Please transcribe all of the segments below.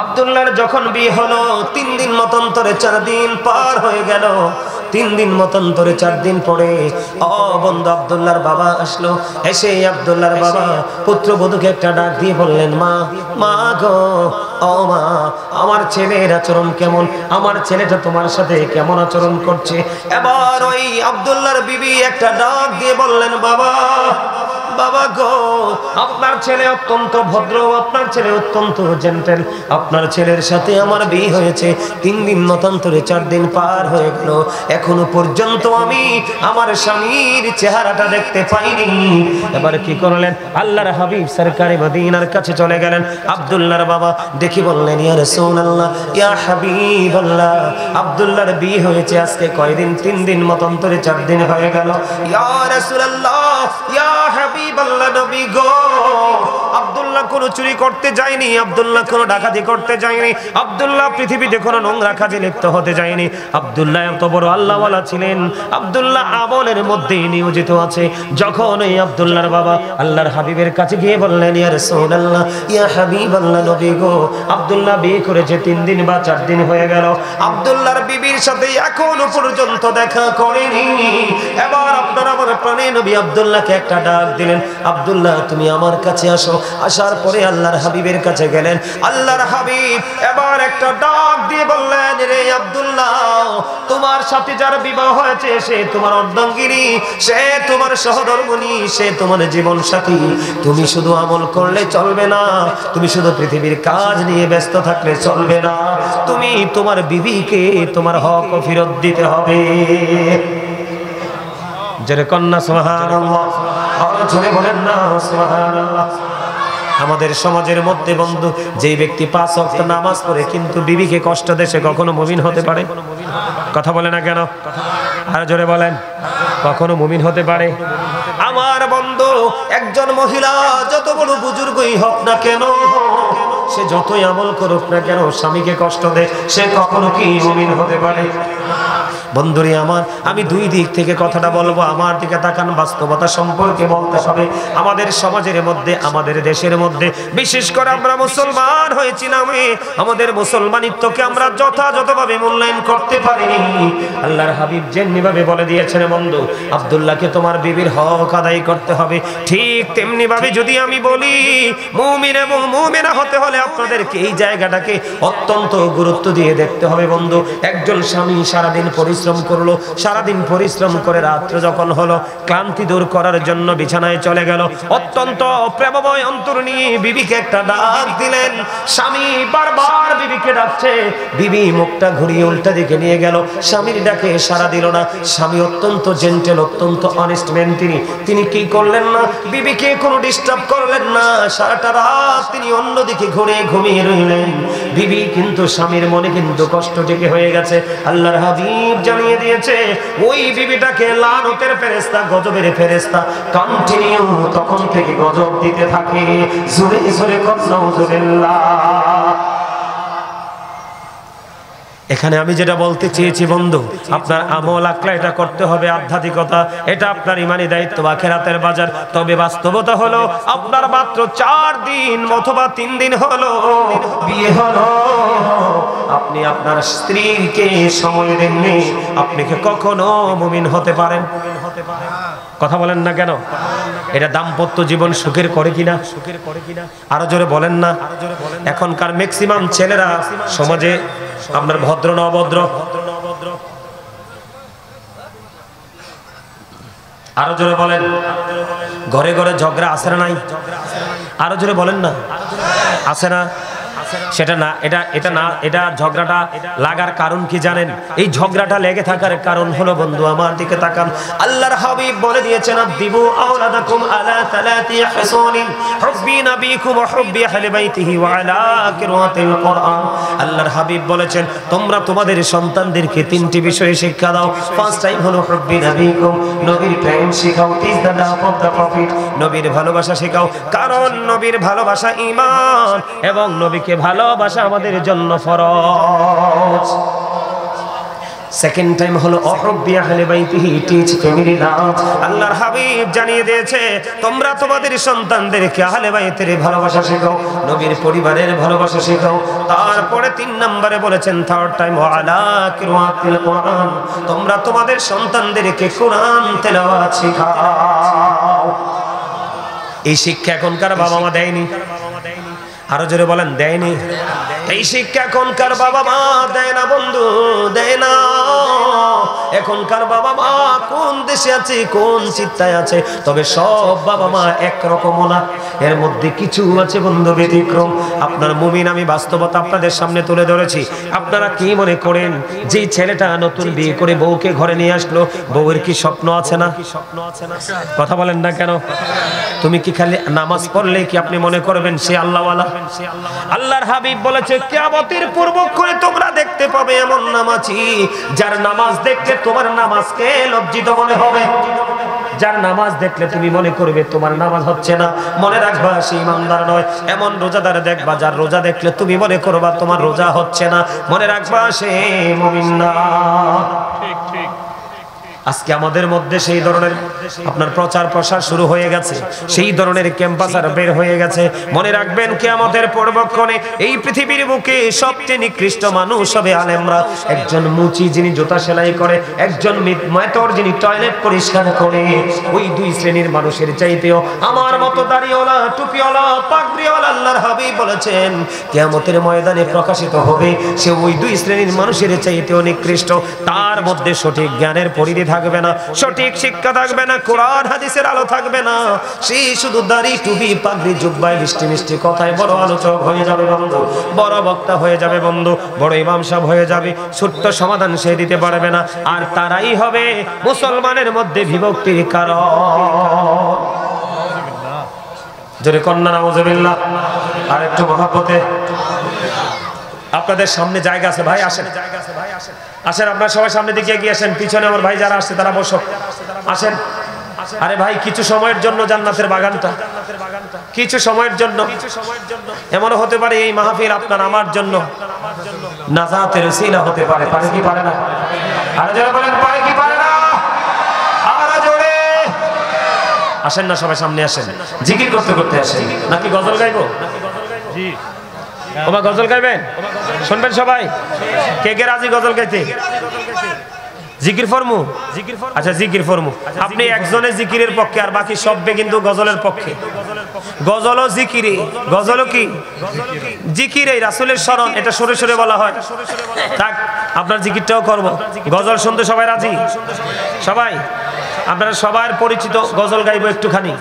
আব্দুল্লাহর যখন বিয়ে হলো 3 দিন মতান্তরে 4 দিন পার হয়ে গেল। 3 দিন মতান্তরে 4 দিন পরে বন্ধু আব্দুল্লাহর বাবা আসলো। এসে আব্দুল্লাহর বাবা পুত্রবধূকে একটা ডাক দিয়ে বললেন, মা গো, ও মা, আমার ছেলের আচরণ কেমন? আমার ছেলেটা তোমার সাথে কেমন আচরণ করছে? এবার ওই আব্দুল্লাহর বিবি একটা ডাক দিয়ে বললেন, বাবা গো, আপনার ছেলে অত্যন্ত ভদ্র, আপনার ছেলে অত্যন্ত জেন্টেল, আপনার ছেলের সাথে আমার বিয়ে হয়েছে 3 দিন মতান্তরে 4 দিন পার হয়ে গেল, এখনো পর্যন্ত আমি আমার স্বামীর চেহারাটা দেখতে পাইনি। এবার কি করলেন? আল্লাহর হাবিব সরকারে মদিনার কাছে চলে গেলেন। আব্দুল্লাহর বাবা দেখি বললেন, ইয়া রাসূলুল্লাহ, ইয়া হাবিবাল্লাহ, আব্দুল্লাহর বিয়ে হয়েছে আজকে কয়দিন? 3 দিন মতান্তরে 4 দিন হয়ে গেল। ইয়া রাসূলুল্লাহ, ইয়া হাবিবাল্লাহ, নবী গো, আব্দুল্লাহ কোনো চুরি করতে যায়নি, আব্দুল্লাহ কোনো ডাকাতি করতে যায়নি, আব্দুল্লাহ পৃথিবীতে কোনো নোংরা কাজে লিপ্ত হতে যায়নি। আব্দুল্লাহ এত বড় আল্লাহওয়ালা ছিলেন, আব্দুল্লাহ আমলের মধ্যে নিয়োজিত আছে। যখন এই আব্দুল্লাহর বাবা আল্লাহর হাবিবের কাছে গিয়ে বললেন, ইয়া রাসূলুল্লাহ, ইয়া হাবিবাল্লাহ, নবী গো, আব্দুল্লাহ বিয়ে করেছে 3 দিন বা 4 দিন হয়ে গেল, আব্দুল্লাহর বিবির সাথে এখনো পর্যন্ত দেখা করেনি। এবার আপনারা আমার প্রাণের নবী আব্দুল্লাহকে একটা ডাক দিলেন, আব্দুল্লাহ তুমি আমার কাছে আসো। আসার পরে আল্লাহর হাবিবের কাছে গেলেন। আল্লাহর হাবিব এবার একটা ডাক দিয়ে বললেন, রে আব্দুল্লাহ, তোমার সাথে যার বিবাহ হয়েছে সে তোমার অর্ধাঙ্গিনী, সে তোমার সহধর্মিণী, সে তোমার জীবন সাথী। তুমি শুধু আমল করলে চলবে না, তুমি শুধু পৃথিবীর কাজ নিয়ে ব্যস্ত থাকলে চলবে না, তুমি তোমার বিবিকে তোমার হক ফেরত দিতে হবে। জোরে কন্যা সুবহানাল্লাহ, আর জোরে বলেন না সুবহানাল্লাহ। আমাদের সমাজের মধ্যে বন্ধু, যেই ব্যক্তি 5 ওয়াক্ত নামাজ পড়ে কিন্তু বিবিকে কষ্ট দেয়, সে কখনো মুমিন হতে পারে? কথা বলে না কেন? আর জোরে বলেন, কখনো মুমিন হতে পারে? আমার বন্ধু, একজন মহিলা যত বড় বুজুর্গই হোক না কেন, সে যতই আমল করুক না কেন, স্বামীকে কষ্ট দেয়, সে কখনো কি মুমিন হতে পারে? বন্ধুরে আমার, আমি 2 দিক থেকে কথাটা বলবো। আমার দিকে তাকান, বাস্তবতা সম্পর্কে বলতে হবে। আমাদের সমাজের মধ্যে, আমাদের দেশের মধ্যে, বিশেষ করে আমরা মুসলমান হয়েছি নামে আমাদের মুসলমানিত্বকে আমরা যথাযথভাবে মূল্যায়ন করতে পারিনি। আল্লাহর হাবিব যেমনিভাবে বলে দিয়েছেন, বন্ধু আব্দুল্লাহকে তোমার বিবির হক আদায় করতে হবে, ঠিক তেমনি ভাবে যদি আমি বলি মুমিন এবং মুমিনা হতে হলে আপনাদেরকে এই জায়গাটাকে অত্যন্ত গুরুত্ব দিয়ে দেখতে হবে। বন্ধু, একজন স্বামী সারাদিন পরিশ্রম করলো, সারাদিন পরিশ্রম করে রাত্রে যখন হলো, ক্লান্তি দূর করার জন্য বিছানায় চলে গেল, অত্যন্ত প্রেমময় অন্তর নিয়ে বিবিকে একটা ডাক দিলেন। স্বামী বারবার বিবিকে ডাকছে, বিবি মুখটা ঘুরিয়ে উল্টা দিকে নিয়ে গেল, স্বামীর ডাকে সাড়া দিল না। স্বামী অত্যন্ত জেন্টেল, অত্যন্ত অনেস্ট ম্যান, তিনি কি করলেন না, বিবিকে কোনো ডিস্টার্ব করলেন না। সারাটা রাত তিনি অন্যদিকে ঘুরে ঘুমিয়ে রইলেন। বিবি কিন্তু স্বামীর মনে কিন্তু কষ্ট টেকে হয়ে গেছে। আল্লাহর হাবিব জানিয়ে দিয়েছে, ওই বিবিটাকে লানতের ফেরেশতা, গজবের ফেরেশতা কন্টিনিউ তখন থেকে গজব দিতে থাকে। জোরে জোরে নাউজুবিল্লাহ। এখানে আমি যেটা বলতে চেয়েছি বন্ধু, আপনার আমল আকলা এটা করতে হবে, আধ্যাত্মিকতা এটা আপনার ইমানি দায়িত্ব, আখিরাতের বাজার। তবে বাস্তবতা হলো আপনার মাত্র 4 দিন অথবা 3 দিন হলো বিয়ে হলো, আপনি আপনার স্ত্রীকে সময় দেননি, আপনি কি কখনো মুমিন হতে পারেন? কথা বলেন না কেন? এটা দাম্পত্য জীবন সুখের করে কিনা? আরো জোরে বলেন না। এখনকার ম্যাক্সিমাম ছেলেরা সমাজে আপনার ভদ্র না অভদ্র? আরো জোরে বলেন। ঘরে ঘরে ঝগড়া আছে না নাই? আরো জোরে বলেন না, আছে না? সেটা না, এটা না, এটা ঝগড়াটা লাগার কারণ কি জানেন? এই ঝগড়াটা লেগে থাকার কারণ হলো, বন্ধু আমার দিকে তাকান, আল্লাহর হাবিব বলে দিয়েছেন, আদিবু আওলাদাকুম আলা সালাতি হুসুনিন হুব্বি নবিকুম ওয়া হুব্বি আহলি বাইতিহি ওয়া আলা কিরাতিল কুরআন। আল্লাহর হাবিব বলেছেন, তোমরা তোমাদের সন্তানদেরকে 3টি বিষয়ে শিক্ষা দাও। ফার্স্ট টাইম হলো হুব্বি নবিকুম, নবীর প্রেম শেখাও। Is the love of the profit, নবীর ভালোবাসা শেখাও, কারণ নবীর ভালোবাসা ঈমান এবং নবীকে ভালোবাসা আমাদের জন্য ফরজ। সেকেন্ড টাইম হলো অহব্বি আহলে বাইতিহি, টিচ ফ্যামিলি লাভ। আল্লাহর হাবিব জানিয়ে দিয়েছে তোমরা তোমাদের সন্তানদেরকে আহলে বাইতের ভালোবাসা শেখাও, নবীর পরিবারের ভালোবাসা শেখাও। তারপরে 3 নম্বরে বলেছেন, থার্ড টাইম ওয়ালা কিরাতিল কোরআন, তোমরা তোমাদের সন্তানদেরকে কোরআন তেলাওয়াত শেখাও। এই শিক্ষা এখনকার বাবা মা দেয়নি, আরো জোরে বলেন দেয়নি। এই শিক্ষা এখনকার বাবা মা দেয় না বন্ধু, দেয় না। এখনকার বাবা মা কোন দেশে আছে, কোন চিন্তায় আছে, তবে সব বাবা মা একরকম না, এর মধ্যে কিছু আছে বন্ধু ব্যতিক্রম। আপনার মুমিন আমি বাস্তবতা আপনাদের সামনে তুলে ধরেছি। আপনারা কি মনে করেন যে ছেলেটা নতুন বিয়ে করে বউকে ঘরে নিয়ে আসলো, বউয়ের কি স্বপ্ন আছে না? কথা বলেন না কেন? তুমি কি খালি নামাজ পড়লে কি আপনি মনে করবেন সে আল্লাহওয়ালা? আল্লাহর হাবিব বলেছে কিয়ামতের পূর্বক্ষণে তোমরা দেখতে পাবে এমন নামাজি যার নামাজ দেখলে তোমার নামাজকে লজ্জিত মনে হবে, যার নামাজ দেখলে তুমি মনে করবে তোমার নামাজ হচ্ছে না, মনে রাখবা সে ইমানদার নয়। এমন রোজাদার দেখবা যার রোজা দেখলে তুমি মনে করবা তোমার রোজা হচ্ছে না, মনে রাখবা সে মুমিন না। ঠিক ঠিক। আজকে আমাদের মধ্যে সেই ধরনের আপনার প্রচার প্রসার শুরু হয়ে গেছে, সেই ধরনের ক্যাম্পাসার বের হয়ে গেছে। মনে রাখবেন কিয়ামতের পূর্বক্ষণে এই পৃথিবীর বুকে সবচেয়ে নিকৃষ্ট মানুষ হবে আলেমরা। একজন মুচি যিনি জুতা সেলাই করে, একজন মেতর যিনি টয়লেট পরিষ্কার করে, ওই 2 শ্রেণীর মানুষের চাইতেও আমার মতো দাড়িওয়ালা, টুপিওয়ালা, পাগড়িওয়ালা আল্লাহর হাবিব বলেছেন কিয়ামতের ময়দানে প্রকাশিত হবে সে ওই 2 শ্রেণীর মানুষের চাইতেও নিকৃষ্ট। তার মধ্যে সঠিক জ্ঞানের পরিধি থাকবে না, সঠিক শিক্ষা থাকবে না, কোরআন হাদিসের আলো থাকবে না, সে শুধু দাড়ি টুপি পাগড়ি জুব্বায় মিষ্টি মিষ্টি কথায় বড় আলোচক হয়ে যাবে বন্ধু, বড় বক্তা হয়ে যাবে বন্ধু, বড় ইমাম সাহেব হয়ে যাবে, ছোট্ট সমাধান সে দিতে পারবে না। আর তারাই হবে মুসলমানের মধ্যে বিভক্তির কারণ। জোরে কন্যা নাউজুবিল্লাহ। আর একটু মহব্বতে আপনাদের সামনে জায়গা আছে ভাই, আসেন আসেন, আপনারা সবাই সামনে দিকে এগিয়ে আসেন, পিছনে আমার ভাই যারা আসছে তারা বসো, আসেন। আরে ভাই কিছু সময়ের জন্য জান্নাতের বাগানটা, কিছু সময়ের জন্য, এমনও হতে পারে এই মাহফিল আপনার আমার জন্য নাজাতের উসিলা হতে পারে। পারে কি পারে না? আরে যারা বলেন পারে কি পারে না? আরে জোরে আসেন না, সবাই সামনে আসেন। জিকির করতে করতে আসেন, নাকি গজল গাইবো? জি ওমা গজল গাইবেন? শুনবেন সবাই? কে কে রাজি গজল গাইতে? জিকির ফরমু? আচ্ছা জিকির ফরমু। আপনি একজনে জিকিরের পক্ষে আর বাকি সবে কিন্তু গজলের পক্ষে। গজলও জিকিরে, গজলও কি জিকিরে, রাসূলের শরণ, এটা সরে সরে বলা হয়। থাক আপনার জিকিরটাও করব। গজল শুনতে সবাই রাজি? সবাই? আপনারা সবার পরিচিত গজল গাইবো একটুখানি।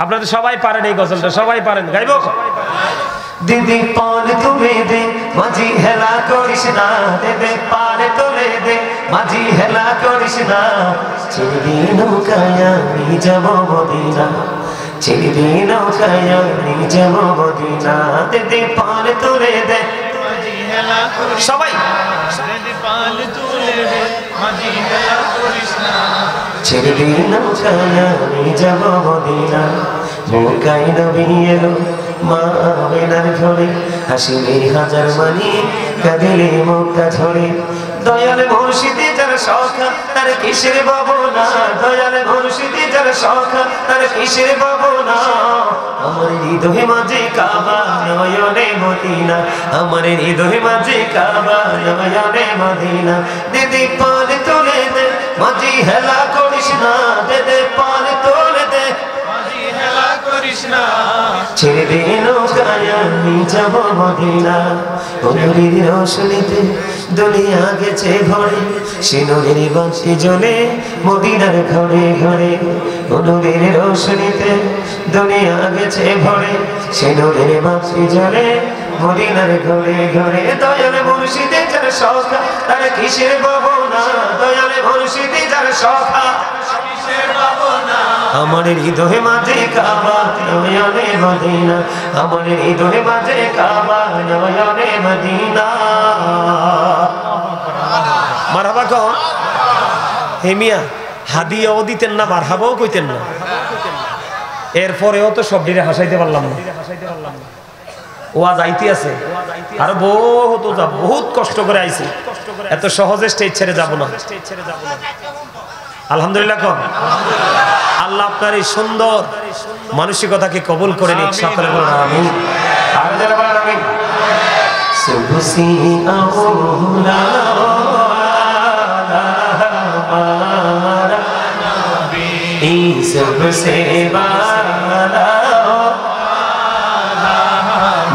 আপনাদের সবাই পারেন এই গজলটা, সবাই পারেন, গাইবো? দিদি পালে তুলে দে মাঝি হেলা করিস না, দেবে পালে তুলে দে মাঝি হেলা করিস না, ছেড়ে নৌকায় আমি যাব মদিনা, ছেড়ে নৌকায় আমি যাব মদিনা, দিদি পালে তুলে দে মাঝি হেলা করিস, সবাই দিদি পালে তুলে দে মাঝি হেলা করিস না, ছেড়ে নৌকায় আমি যাব মদিনা। নৌকায় নবী এলো মা আমেনার ঘরে, হাসিলে হাজার মানি কাঁদিলে মুক্তা ঝরে, দয়াল মুর্শিদে যার সখা তার কিসের ভাবনা, দয়াল মুর্শিদে যার সখা তার কিসের ভাবনা, আমার হৃদয়ে মাঝে কাবা নয়নে মদিনা, আমার হৃদয়ে মাঝে কাবা নয়নে মদিনা, দিদি পালে তুলে দে মাঝি হেলা করিস না, দিদি পালে তুলে দে মাঝি হেলা করিস না, ছেড়ে দে নৌকায় আমি যাব মদিনা, নূরের রোশনীতে দুনিয়া গেছে ভরে, সে নূরের বাতি জ্বলে মদিনার ঘরে ঘরে, নূরের রোশনীতে দুনিয়া গেছে ভরে, সে নূরের বাতি জ্বলে মদিনার ঘরে ঘরে, দয়াল মুর্শিদে যার সখা তার কিসের ভাবনা, দয়াল মুর্শিদে যার সখা কিসের ভাবনা, আমার হৃদয়ে মাঝে কাবা নয়নে মদিনা, আমার হৃদয়ে মাঝে কাবা নয়নে মদিনা। মারহাবা কও হে মিয়া, হাদিয়াও দিতেন না, মারহাবাও কইতেন না, এরপরেও তো সব দিনে হাসাইতে পারলাম না। ওয়াজ আইতে আছে আর বহুত কষ্ট করে আইছি, এত সহজে স্টেজ ছেড়ে যাব না। আলহামদুলিল্লাহ কোন আল্লাহ আপনার এই সুন্দর মানসিকতাকে কবুল করে নিক, সকলে বলুন আমিন। আর যারা বলেন আমিন। সুবসি আউলা सबसे वाला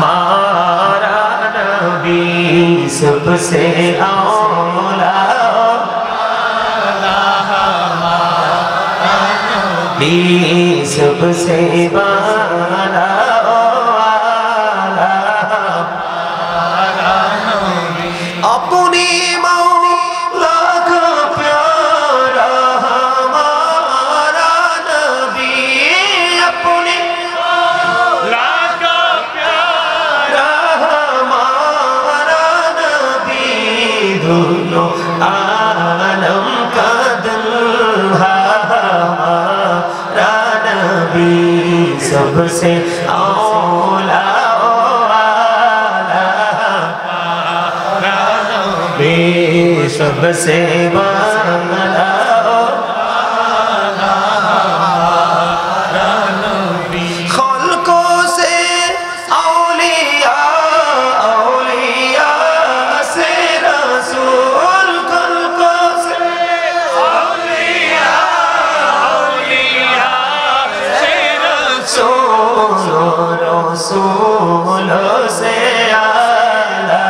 मारा नबी सबसे औला नबी सबसे वाला अपनी आलम का दुल्हा हमारा नबी सबसे औला वाला नबी सबसे वाला रसूलों से आला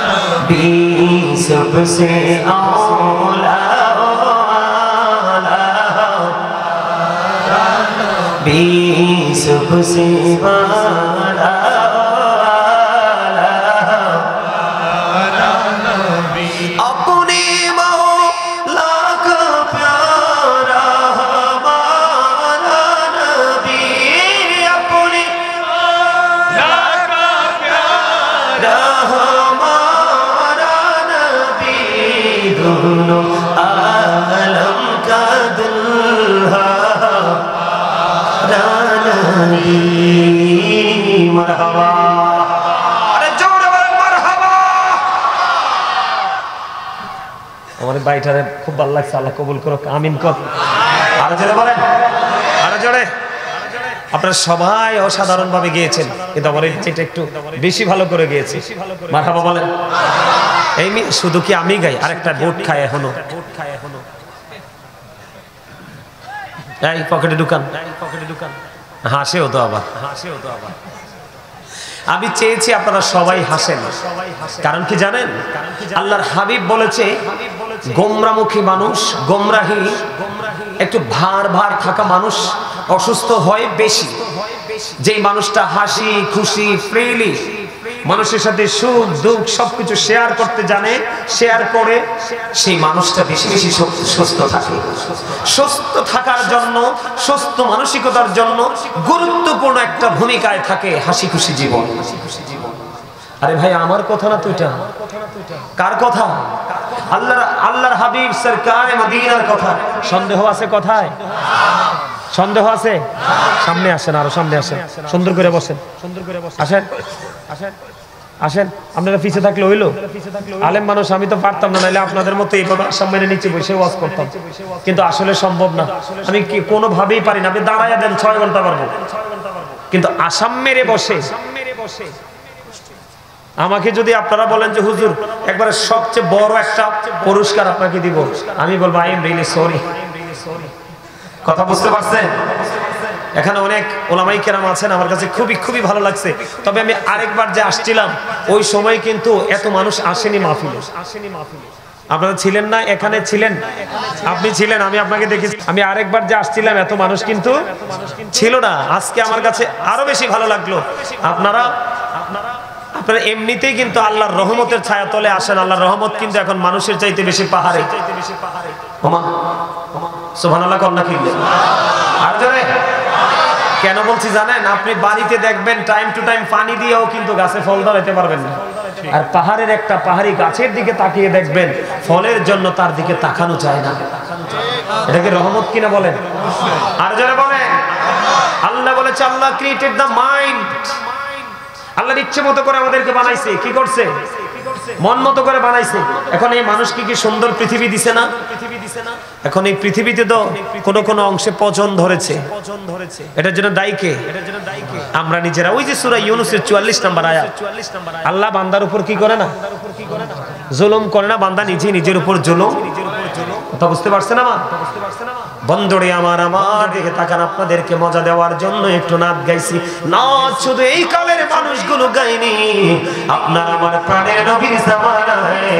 नबी सबसे औला नबी सबसे वाला आलम का दुल्हा नबी मरहबा। अरे जोर मरहबा। আমার বাইটারে খুব ভালো লাগছে, আল্লাহ কবুল করো, আমিন কর। আরো জোরে বলেন, আরো জোরে। আপনারা সবাই অসাধারণ ভাবে গিয়েছেন, কিন্তু আমার এটা একটু বেশি ভালো করে গিয়েছে। মারহাবা বলেন। এই শুধু কি আমি গাই? আরেকটা বুট খায় এখনো, এই পকেটে ঢুকান, হাসেও তো আবার। আমি চেয়েছি আপনারা সবাই হাসেন, কারণ কি জানেন, আল্লাহর হাবিব বলেছে গোমরামুখী মানুষ, গোমরাহী একটু ভার ভার থাকা মানুষ অসুস্থ হয় বেশি। যেই মানুষটা হাসি খুশি ফ্রিলি মানুষের সাথে সুখ দুঃখ সবকিছু শেয়ার করতে জানে, শেয়ার করে, সেই মানুষটা বেশি বেশি সুস্থ থাকে। সুস্থ থাকার জন্য, সুস্থ মানসিকতার জন্য গুরুত্বপূর্ণ একটা ভূমিকায় থাকে হাসি খুশি জীবন। আরে ভাই আমার কথা না, তুইটা কার কথা? আল্লাহর হাবিব সরকারে মদিনার কথা। সন্দেহ আছে কথায়? সন্দেহ আছে? সামনে আসেন, আরো সামনে আসেন, সুন্দর করে বসেন, আসেন আসেন আসেন। আপনারা পিছিয়ে থাকলে হইলো, আলেম মানুষ আমি তো পারতাম না, নাইলে আপনাদের মতো এইভাবে সামনে নিচে বসে ওয়াজ করতাম, কিন্তু আসলে সম্ভব না। আমি কি কোনোভাবেই পারি না। আপনি দাঁড়াইয়া দেন 6 ঘন্টা পারবো, কিন্তু আসাম মেরে বসে আমাকে যদি আপনারা বলেন যে হুজুর একবারে সবচেয়ে বড় একটা পুরস্কার আপনাকে দিব, আমি বলবো আই এম রিয়েলি সরি। কথা বুঝতে পারছেন? এখানে অনেক ওলামাই কেরাম আছেন, আমার কাছে খুবই খুবই ভালো লাগছে। তবে আমি আরেকবার যে আসছিলাম ওই সময় কিন্তু এত মানুষ আসেনি মাহফিলে। আপনারা ছিলেন না, এখানে ছিলেন, আপনি ছিলেন, আমি আপনাকে দেখেছি। আমি আরেকবার যে আসছিলাম এত মানুষ কিন্তু ছিল না। আজকে আমার কাছে আরো বেশি ভালো লাগলো। আপনারা এমনিতেই কিন্তু আল্লাহর রহমতের ছায়া তলে আসেন। আল্লাহর রহমত কিন্তু এখন মানুষের চাইতে বেশি পাহাড়ে। সুবহানাল্লাহ কন্যা কি আর জোরে কেন বলছি জানেন? আপনি বাড়িতে দেখবেন টাইম টু টাইম পানি দিয়েও কিন্তু গাছে ফল ধরাইতে পারবেন না। আর পাহাড়ের একটা পাহাড়ি গাছের দিকে তাকিয়ে দেখবেন ফলের জন্য তার দিকে তাকানো যায় না। এটাকে রহমত কিনা বলেন? আর জোরে বলেন। আল্লাহ বলেছে আল্লাহ ক্রিয়েটেড দ্য মাইন্ড। আল্লাহর ইচ্ছে মতো করে আমাদেরকে বানাইছে। কি করছে? মন মতো করে বানাইছে। এখন এই মানুষকে কি সুন্দর পৃথিবী দিছে না? এখন এই পৃথিবীতে তো কোন অংশে পচন ধরেছে। এটার জন্য দায়ী কে? আমরা নিজেরা। ওই যে সূরা ইউনূসের 44 নম্বর আয়াত, আল্লাহ বান্দার উপর কি করে না? জুলুম করে না। বান্দা নিজের উপর জুলুম। কথা বুঝতে পারছেন আমার বন্ধুরে? আমার দিকে তাকান। আপনাদেরকে মজা দেওয়ার জন্য একটু নাচ গাইছি। নাচ শুধু এই কালের মানুষগুলো গায়নি, আপনার আমার প্রাণের নবীর জামানায়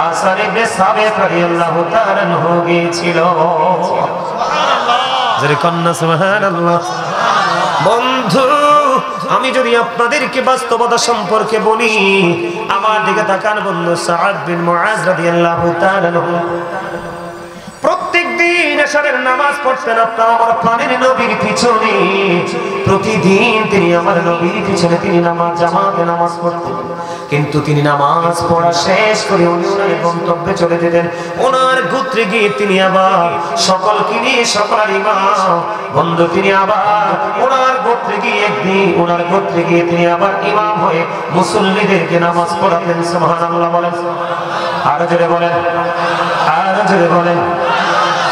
আসার ইবনে সাবিত রাদিয়াল্লাহু তাআলা আনহু গিয়েছিল। সুবহানাল্লাহ, জোরে কন্না সুবহানাল্লাহ। বন্ধু, আমি যদি আপনাদেরকে বাস্তবতা সম্পর্কে বলি, আমার দিকে তাকান বন্ধু। সাআদ বিন মুআজ রাদিয়াল্লাহু তাআলা আনহু প্রত্যেক দিন এশারের নামাজ পড়তেন আপনার আমার প্রাণের নবীর পিছনে। প্রতিদিন তিনি আমার নবীর পিছনে তিনি জামাতে নামাজ পড়তেন। কিন্তু তিনি নামাজ পড়া শেষ করে উনি ওনার গন্তব্যে চলে যেতেন। ওনার গোত্রে গিয়ে তিনি আবার সকলকে নিয়ে সকলের ইমাম বন্ধু, তিনি আবার ওনার গোত্রে গিয়ে তিনি আবার ইমাম হয়ে মুসল্লিদেরকে নামাজ পড়াতেন। সুবহানাল্লাহ বলেন, আরো জোরে বলেন, আরো জোরে বলেন।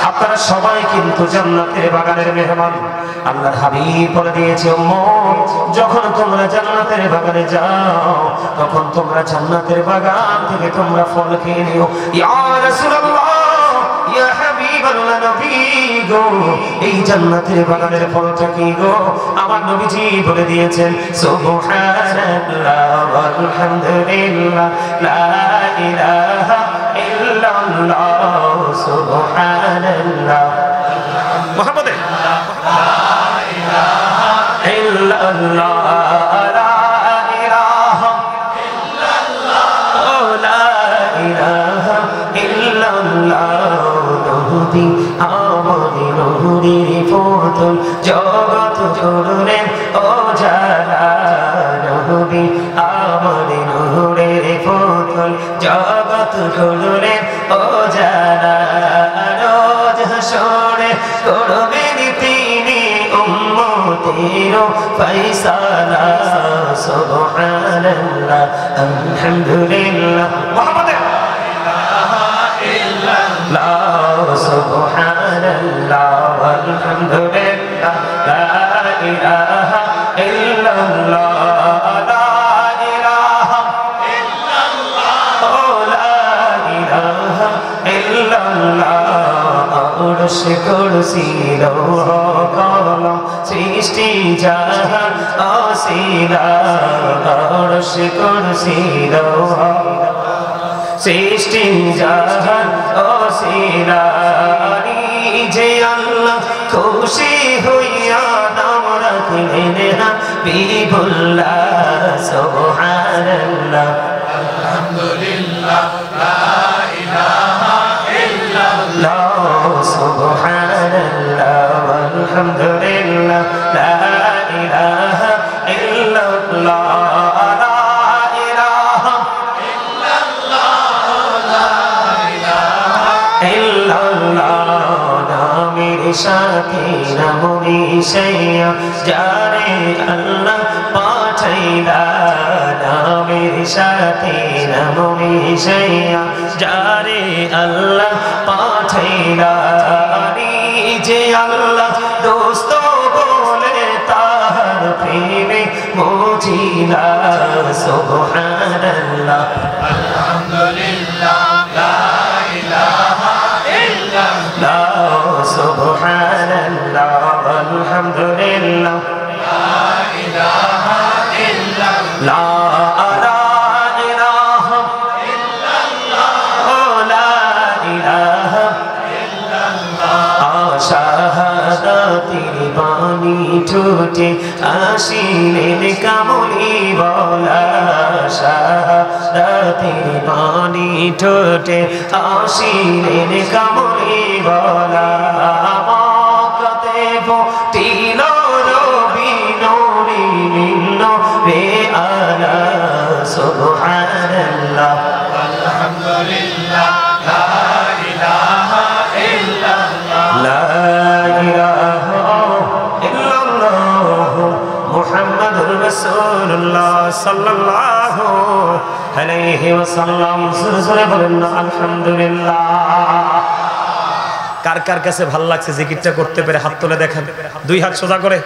আপনারা সবাই কিন্তু জান্নাতের বাগানের মেহমান। আল্লাহর হাবিব বলে দিয়েছে, উম্মত, যখন তোমরা জান্নাতের বাগানে যাও তখন তোমরা জান্নাতের বাগান থেকে তোমরা ফল খেয়ে নিও। ইয়া রাসূলুল্লাহ, ইয়া হাবিবাল্লাহ, নবী গো, এই জান্নাতের বাগানের ফলটা কি গো? আমার নবীজি বলে দিয়েছেন, সুবহানাল্লাহ ওয়ালহামদুলিল্লাহ লা ইলাহা ইল্লাল্লাহ সুবহানাল্লাহ মুহাম্মাদে লা ইলাহা ইল্লাল্লাহ লা ইলাহা ইল্লাল্লাহ লা ইলাহা ইল্লাল্লাহ। নবী আমাদের নূরের পুতুল, জগৎ জুড়লেন ও জালা। নবী আমাদের নূরের পুতুল, জগৎ জুড়লেন ও জালা। রোজ হাসরে করবেন তিনি উম্মতের ফয়সালা। সুবহানাল্লাহ আলহামদুলিল্লাহ মুহাম্মাদে লা ইলাহা ইল্লাল্লাহ সুবহানাল্লাহ ওয়ালহামদুলিল্লাহ লা ইলাহা ইল্লাল্লাহ লা ইলাহা ইল্লাল্লাহ লা ইলাহা ইল্লাল্লাহ। আরশ কুরসি লৌহ কলম সৃষ্টি জাহান অসীলা। আরশ কুরসি লৌহ সৃষ্টি জাহান অসীলা। যে আল্লাহ খুশি হইয়া নাম রাখলেন হাবিবুল্লাহ। সুবহানাল্লাহ আলহামদুলিল্লাহ লা ইলাহা ইল্লাল্লাহ সুবহানাল্লাহ আলহামদুলিল্লাহ লা ইলাহা ইল্লাল্লাহ লা ইলাহা ইল্লাল্লাহ। নামের সাথে নাম মিশাইয়া যারে আল্লাহ পাঠাইলা। নামের সাথে নাম মিশাইয়া যারে আল্লাহ পাঠাইলা। যে আল্লাহ দোস্ত বলে তাহার প্রেমে মজিলা। সুবহানাল্লাহ আলহামদুলিল্লাহ লা ইলাহা ইল্লাল্লাহ সুবহানাল্লাহ আলহামদুলিল্লাহ লা ইলাহা ইল্লাল্লাহ লা ইলাহা ইল্লাল্লাহ লা ইলাহা ইল্লাল্লাহ। শাহাদাতের বাণী ঠোঁটে আসিলেন কামলি বলা। শাহাদাতের বাণী ঠোঁটে আসিলেন কামলি বলা। মক্কাতে ফুটিল রবি নূরে মিন্ন রে আলা। সুবহানাল্লাহ আলহামদুলিল্লাহ লা ইলাহা ইল্লাল্লাহ লা ইলাহা ইল্লাল্লাহ মুহাম্মাদুর মুহাম্মাদুর রাসূলুল্লাহ সাল্লাল্লাহু আলাইহি ওয়াসাল্লাম। সুরে বলেন না আলহামদুলিল্লাহ। কার কার কাছে ভালো লাগছে জিকিরটা করতে পেরে হাত তুলে দেখেন, দুই হাত সোজা করে।